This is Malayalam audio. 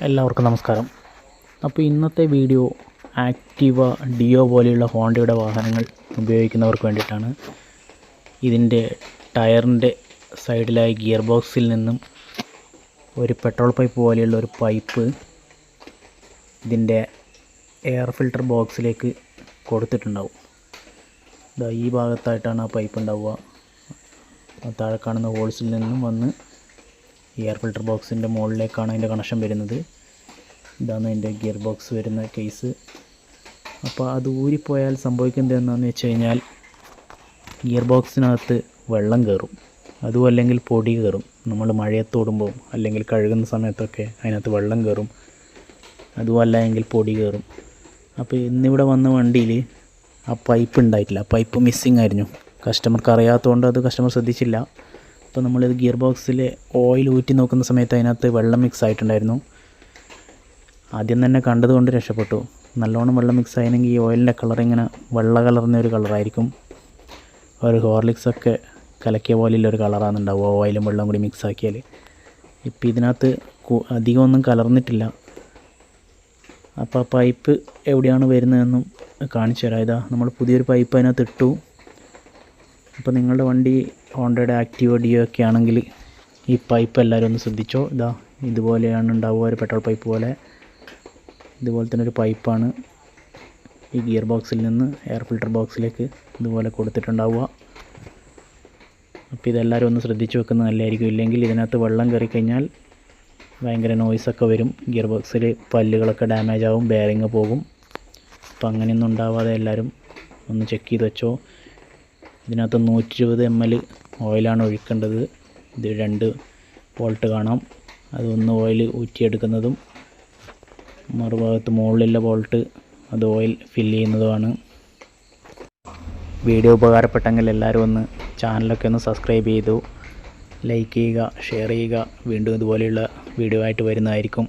എല്ലാവർക്കും നമസ്കാരം. അപ്പോൾ ഇന്നത്തെ വീഡിയോ ആക്ടിവ ഡിയോ പോലെയുള്ള ഹോണ്ടയുടെ വാഹനങ്ങൾ ഉപയോഗിക്കുന്നവർക്ക് വേണ്ടിയിട്ടാണ്. ഇതിൻ്റെ ടയറിൻ്റെ സൈഡിലായി ഗിയർ ബോക്സിൽ നിന്നും ഒരു പെട്രോൾ പൈപ്പ് പോലെയുള്ള ഒരു പൈപ്പ് ഇതിൻ്റെ എയർ ഫിൽട്ടർ ബോക്സിലേക്ക് കൊടുത്തിട്ടുണ്ടാവും. ഈ ഭാഗത്തായിട്ടാണ് ആ പൈപ്പ് ഉണ്ടാവുക. താഴെ കാണുന്ന ഹോൾസിൽ നിന്നും വന്ന് എയർ ഫിൽട്ടർ ബോക്സിൻ്റെ മുകളിലേക്കാണ് അതിൻ്റെ കണക്ഷൻ വരുന്നത്. ഇതാണ് അതിൻ്റെ ഗിയർ ബോക്സ് വരുന്ന കേസ്. അപ്പോൾ അത് ഊരിപ്പോയാൽ സംഭവിക്കുന്നത് എന്താണെന്ന് വെച്ച് കഴിഞ്ഞാൽ ഗിയർ ബോക്സിനകത്ത് വെള്ളം കയറും, അതും അല്ലെങ്കിൽ പൊടി കയറും. നമ്മൾ മഴയത്തോടുമ്പോൾ അല്ലെങ്കിൽ കഴുകുന്ന സമയത്തൊക്കെ അതിനകത്ത് വെള്ളം കയറും, അതുമല്ല എങ്കിൽ പൊടി കയറും. അപ്പോൾ ഇന്നിവിടെ വന്ന വണ്ടിയിൽ ആ പൈപ്പ് ഉണ്ടായിട്ടില്ല, പൈപ്പ് മിസ്സിങ് ആയിരുന്നു. കസ്റ്റമർക്ക് അറിയാത്തതുകൊണ്ട് അത് കസ്റ്റമർ ശ്രദ്ധിച്ചില്ല. അപ്പോൾ നമ്മളിത് ഗിയർ ബോക്സിൽ ഓയിൽ ഊറ്റി നോക്കുന്ന സമയത്ത് അതിനകത്ത് വെള്ളം മിക്സ് ആയിട്ടുണ്ടായിരുന്നു. ആദ്യം തന്നെ കണ്ടതുകൊണ്ട് രക്ഷപ്പെട്ടു. നല്ലോണം വെള്ളം മിക്സ് ആയെങ്കിൽ ഈ ഓയിലിൻ്റെ കളർ ഇങ്ങനെ വെള്ള കലർന്ന ഒരു കളറായിരിക്കും. ഒരു ഹോർലിക്സൊക്കെ കലക്കിയ പോലെയുള്ളൊരു കളറാണ് ഉണ്ടാവുക ഓയിലും വെള്ളം കൂടി മിക്സ് ആക്കിയാൽ. ഇപ്പോൾ ഇതിനകത്ത് അധികമൊന്നും കലർന്നിട്ടില്ല. അപ്പോൾ ആ പൈപ്പ് എവിടെയാണ് വരുന്നതെന്നും കാണിച്ചു തരാം. ഇതാ നമ്മൾ പുതിയൊരു പൈപ്പ് അതിനകത്ത് ഇട്ടു. അപ്പോൾ നിങ്ങളുടെ വണ്ടി ഹോണ്ടയുടെ ആക്ടിവ ഡിയോ ഒക്കെ ആണെങ്കിൽ ഈ പൈപ്പ് എല്ലാവരും ഒന്ന് ശ്രദ്ധിച്ചോ. ഇതുപോലെയാണ് ഉണ്ടാവുക, ഒരു പെട്രോൾ പൈപ്പ് പോലെ. ഇതുപോലെ തന്നെ ഒരു പൈപ്പാണ് ഈ ഗിയർ ബോക്സിൽ നിന്ന് എയർ ഫിൽട്ടർ ബോക്സിലേക്ക് ഇതുപോലെ കൊടുത്തിട്ടുണ്ടാവുക. അപ്പോൾ ഇതെല്ലാവരും ഒന്ന് ശ്രദ്ധിച്ച് വെക്കുന്നത് നല്ലതായിരിക്കും. ഇല്ലെങ്കിൽ ഇതിനകത്ത് വെള്ളം കയറി കഴിഞ്ഞാൽ ഭയങ്കര നോയ്സൊക്കെ വരും. ഗിയർ ബോക്സിൽ പല്ലുകളൊക്കെ ഡാമേജ് ആവും, ബെയറിങ് പോകും. അപ്പോൾ അങ്ങനെയൊന്നും ഉണ്ടാവാതെ എല്ലാവരും ഒന്ന് ചെക്ക് ചെയ്ത് വെച്ചോ. ഇതിനകത്ത് 120 ml ഓയിലാണ് ഒഴിക്കേണ്ടത്. ഇത് 2 വോൾട്ട് കാണാം. അതൊന്ന് ഓയിൽ ഊറ്റിയെടുക്കുന്നതും മറുഭാഗത്ത് മുകളിലുള്ള വോൾട്ട് അത് ഓയിൽ ഫില്ല് ചെയ്യുന്നതുമാണ്. വീഡിയോ ഉപകാരപ്പെട്ടെങ്കിൽ എല്ലാവരും ഒന്ന് ചാനലൊക്കെ ഒന്ന് സബ്സ്ക്രൈബ് ചെയ്തു, ലൈക്ക് ചെയ്യുക, ഷെയർ ചെയ്യുക. വീണ്ടും ഇതുപോലെയുള്ള വീഡിയോ ആയിട്ട് വരുന്നതായിരിക്കും.